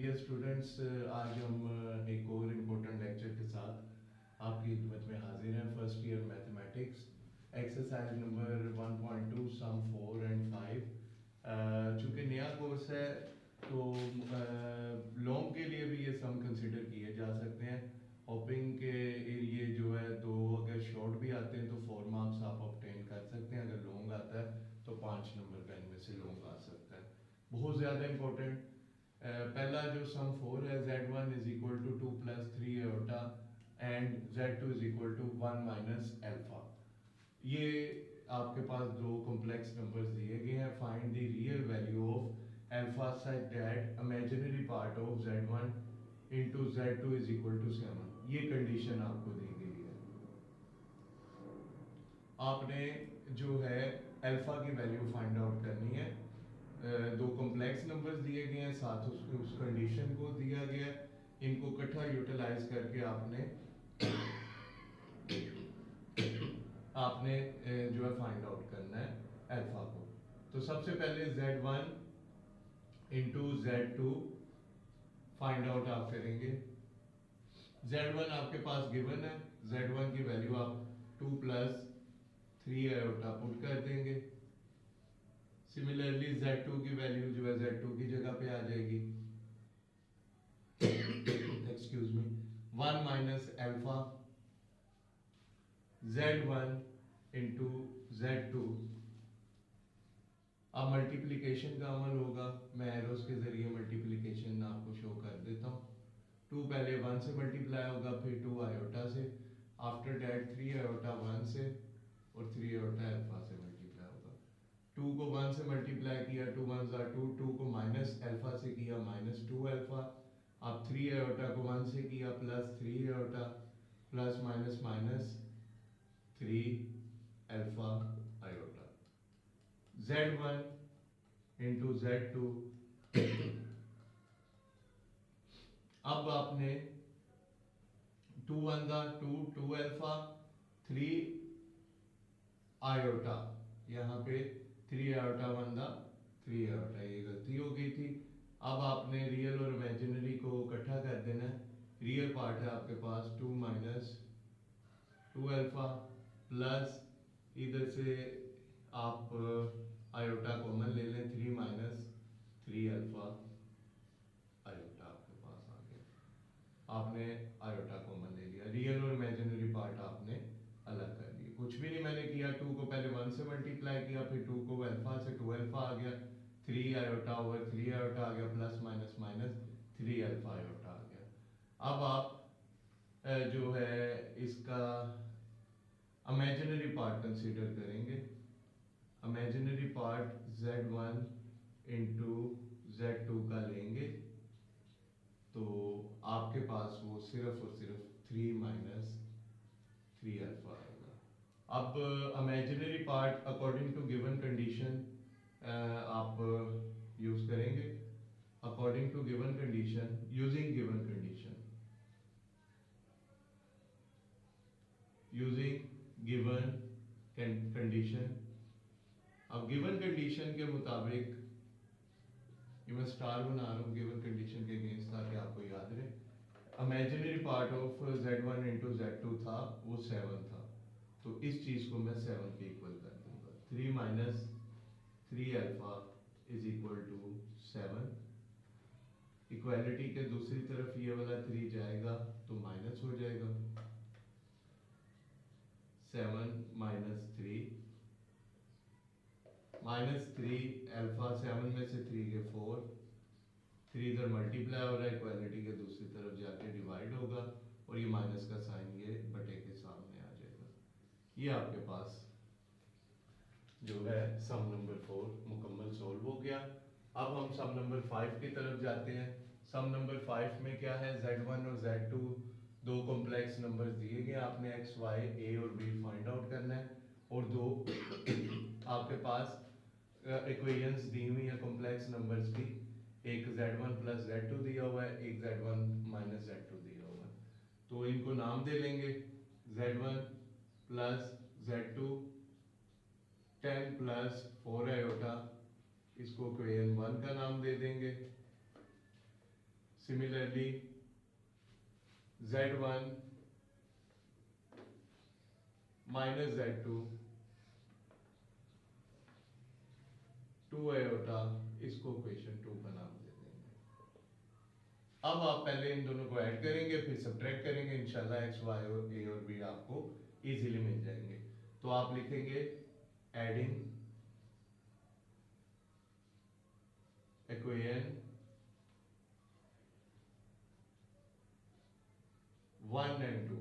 Dear students, आज हम एक और इम्पोर्टेंट लेक्चर के साथ आपकी खिदमत में हाजिर हैं। First year mathematics exercise number 1.2 sum 4 and 5। चूँकि नया कोर्स है तो लॉन्ग के लिए भी ये सम कंसिडर किए जा सकते हैं। होपिंग के एरिए जो है दो, अगर शॉर्ट भी आते हैं तो 4 मार्क्स आप ऑब्टेन कर सकते हैं। अगर लॉन्ग आता है तो 5 नंबर का इनमें से लॉन्ग आ सकता है। बहुत ज़्यादा इंपॉर्टेंट। पहला जो सम 4 है, z1 is equal to 2 plus 3 eta and z2 is equal to 1 minus alpha. ये आपके पास दो कॉम्प्लेक्स नंबर्स दिए गए हैं। Find the real value of alpha such that imaginary part of z1 into z2 is equal to 7। ये condition आपको दी गई है। आपने जो है अल्फा की वैल्यू फाइंड आउट करनी है। दो कॉम्प्लेक्स नंबर्स दिए गए हैं, साथ उस कंडीशन को दिया गया है। इनको इकट्ठा यूटिलाइज करके आपने जो है फाइंड आउट करना है अल्फा को। तो सबसे पहले z1 into z2 find out आप करेंगे। z1 आपके पास गिवन है, z1 की वैल्यू आप 2 प्लस 3 आयोटा पुट कर देंगे। सिमिलरली z2 की वैल्यू जो है z2 की जगह पे आ जाएगी, excuse me, 1 minus alpha z1 into z2। अब मल्टीप्लिकेशन का अमल होगा। मैं एरोस के जरिए मल्टीप्लिकेशन आपको शो कर देता हूँ। 2 पहले 1 से मल्टीप्लाई होगा, फिर 2 आयोटा से, आफ्टर डैट 3 आयोटा 1 से और 3 आयोटा अल्फा से मल्टीप्लाई होगा। 2 को 1 से मल्टीप्लाई किया, 2 1 2, 2 को माइनस अल्फा से किया माइनस 2 अल्फा। अब 3 आयोटा को 1 से किया plus 3 iota, plus minus minus 3 alpha iota. z1 into z2। अब आपने 2 1 2, 2 अल्फा, 3 आयोटा, यहाँ पे 3 आयोटा 1 3 आयोटा, ये गलती हो गई थी। अब आपने रियल और इमेजिनरी को इकट्ठा कर देना है। रियल पार्ट है आपके पास 2 माइनस 2 अल्फा, प्लस इधर से आप आयोटा कॉमन ले लें, 3 माइनस 3 अल्फा आयोटा आपके पास आ गया। आपने आयोटा कॉमन ले लिया, रियल और इमेजिनरी पार्ट आपने अलग कर दिए। कुछ भी नहीं मैंने किया। 2 को पहले 1 से मल्टीप्लाई किया, फिर 2 को अल्फा से 2 अल्फा आ गया, 3 आयोटा ओवर 3 आयोटा आ गया, plus minus minus 3 alpha iota आ गया। अब आप जो है इसका इमेजिनरी पार्ट कंसीडर करेंगे। Imaginary part z1 into z2 का लेंगे तो आपके पास वो सिर्फ और सिर्फ 3 माइनस 3 अल्फा आएगा। अब imaginary part according to given condition आप यूज करेंगे। According to given condition, using given condition, using given condition. अब गिवन कंडीशन के मुताबिक, ये मैं स्टार बना रहा हूँ गिवन कंडीशन के अगेंस्ट ताकि आपको याद रहे। Imaginary part of z1 into z2 था, वो 7 था, तो इस चीज को मैं 7 के इक्वल कर दूंगा। 3 minus 3 alpha is equal to 7। Equality के दूसरी तरफ ये वाला 3 जाएगा तो माइनस हो जाएगा। 7 माइनस 3, माइनस 3 अल्फा, 7 में से 3 के 4, 3 इधर मल्टीप्लाई हो रहा है, इक्वालिटी के दूसरी तरफ जाके डिवाइड होगा और ये माइनस का साइन ये बटे के सामने आ जाएगा। ये आपके पास जो है सम नंबर 4 मुकम्मल सोल्व हो गया। अब हम सम नंबर 5 की तरफ जाते हैं। सम नंबर 5 में क्या है, z1 और z2 दो कॉम्प्लेक्स नंबर्स दिए गए, आपने x, y, a और b फाइंड आउट करना है और दो आपके पास इक्वेशंस दी हुई है कॉम्प्लेक्स नंबर्स की। एक z1 प्लस z2 दिया हुआ है, एक z1 माइनस z2 दिया हुआ है। तो इनको नाम दे लेंगे, z1 plus z2 10 plus 4 iota, इसको इक्वेशन 1 का नाम दे देंगे। Similarly, Z1 minus Z2 2 iota, इसको क्वेश्चन 2 का नाम दे देंगे। अब आप पहले इन दोनों को ऐड करेंगे, फिर सब्ट्रैक्ट करेंगे, इंशाल्लाह एक्स वाई और ए और बी आपको इजीली मिल जाएंगे। तो आप लिखेंगे एडिंग इक्वेशन 1 एंड 2,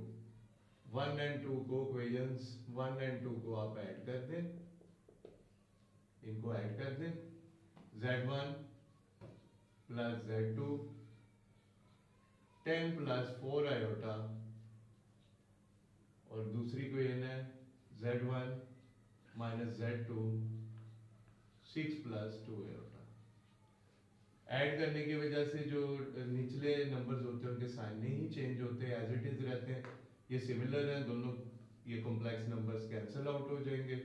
1 एंड 2 को इक्वेशंस 1 एंड 2 को आप ऐड कर दें, इनको ऐड कर दें, Z1 plus Z2 10 plus 4 iota, और दूसरी इक्वेशन है Z1 minus Z2 6 plus 2 iota. Add करने की वजह से जो निचले नंबर्स होते हैं उनके साइन नहीं चेंज होते, एज इट इज रहते हैं, ये सिमिलर हैं दोनों, ये कॉम्प्लेक्स नंबर्स कैंसिल आउट हो जाएंगे।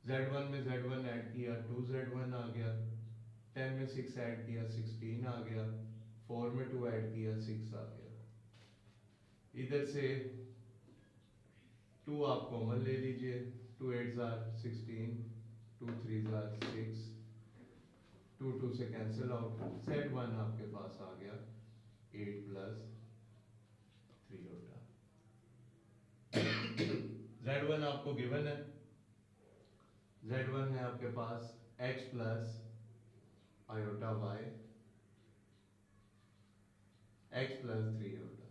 Z1 में Z1 ऐड किया 2Z1 आ गया, 10 में 6 ऐड किया 16 आ गया, 4 में 2 ऐड किया 6 आ गया। इधर से 2 आप कॉमन ले लीजिए, 2 8s आर 16, 2 3s आर 6, 2 2 से कैंसिल आउट, Z1 आपके पास आ गया 8 प्लस 3 होता। Z1 आपको गिवन है, Z1 है आपके पास x plus iota y, x plus 3 होता।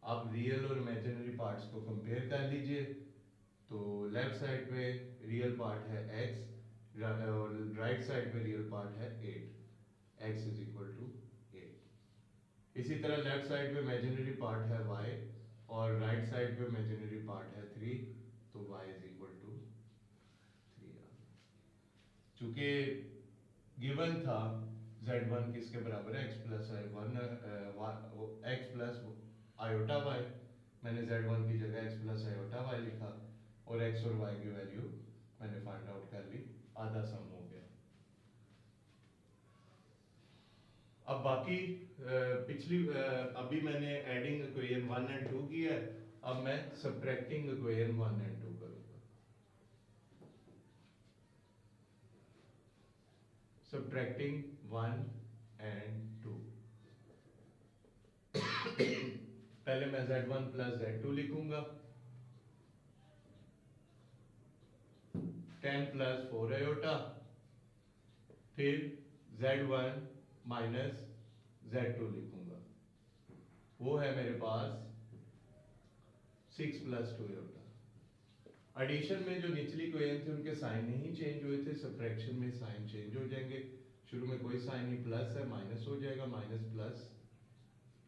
आप रियल और इमेजिनरी पार्ट्स को कंपेयर कर लीजिए, तो लेफ्ट साइड पे रियल पार्ट है x और राइट साइड पे रियल पार्ट है 8, x इज इक्वल टू 8। इसी तरह लेफ्ट साइड पे इमेजिनरी पार्ट है y और राइट साइड पे इमेजिनरी पार्ट है 3, तो y इज इक्वल टू 3 आ गया। चूंकि गिवन था Z1 किसके बराबर है, x plus x plus iota y, मैंने Z1 की जगह x प्लस आयोटा y लिखा और x और y की वैल्यू मैंने फाइंड आउट कर ली, आधा सम हो गया। अब बाकी पिछली अभी मैंने एडिंग इक्वेशन 1 एंड 2 की है, अब मैं सब्ट्रैक्टिंग इक्वेशन 1 एंड 2 करूंगा। सब्ट्रैक्टिंग 1 एंड 2, पहले मैं Z1 प्लस Z2 लिखूंगा, 10 प्लस 4 आयोटा, फिर Z1 माइनस Z2 लिखूंगा, वो है मेरे पास 6 प्लस 2 आयोटा। एडिशन में जो निचली इक्वेशन थी उनके साइन नहीं चेंज हुए थे, सब्ट्रैक्शन में साइन चेंज हो जाएंगे। शुरू में कोई साइन नहीं, प्लस है माइनस हो जाएगा, माइनस प्लस,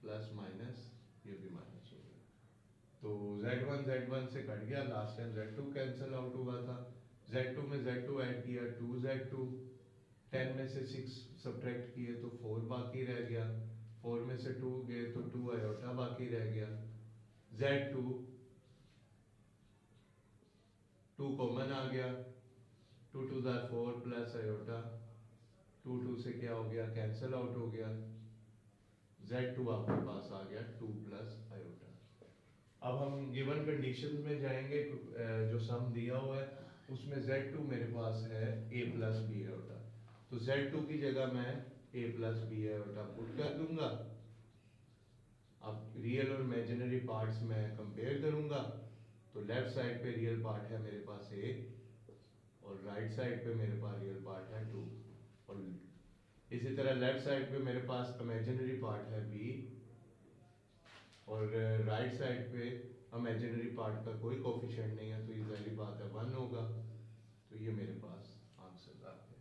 प्लस माइनस, ये भी माइनस हो गया। तो Z1 से कट गया, last time Z2 cancel out हुआ था, Z2 में Z2 ऐड किया 2Z2, 10 में से 6 सब्ट्रैक्ट किए तो 4 बाकी रह गया, 4 में से 2 गए तो 2 आयोटा बाकी रह गया, Z2 2 कॉमन आ गया, 2 2 4 प्लस आयोटा, 2 2 से क्या हो गया, कैंसिल आउट हो गया, Z2 आपके पास आ गया 2 प्लस आयोटा। अब हम गिवन कंडीशंस में जाएंगे, जो सम दिया हुआ है उसमें Z2 मेरे पास है a प्लस बी आयोटा, तो Z2 की जगह मैं a plus b iota put कर दूंगा। अब रियल और इमेजिनरी पार्ट्स में कंपेयर करूंगा, तो लेफ्ट साइड पे रियल पार्ट है मेरे पास a और राइट साइड पे मेरे पास रियल पार्ट है 2, और इसी तरह लेफ्ट साइड पे मेरे पास इमेजिनरी पार्ट है b और राइट साइड पे इमेजिनरी पार्ट का कोई कोफिशिएंट नहीं है, तो ये जाहिर बात है 1 होगा, तो ये मेरे पास आंसर आ गए।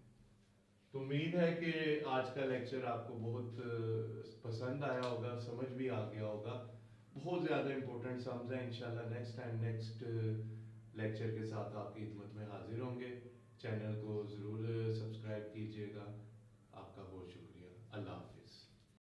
तो उम्मीद है कि आज का लेक्चर आपको बहुत पसंद आया होगा, समझ भी आ गया होगा। बहुत ज़्यादा इंपॉर्टेंट सम्स हैं, इंशाल्लाह नेक्स्ट टाइम नेक्स्ट लेक्चर के साथ आपकी खिदमत में हाजिर होंगे। चैनल को ज़रूर सब्सक्राइब कीजिएगा। आपका बहुत शुक्रिया। अल्लाह हाफ़िज़।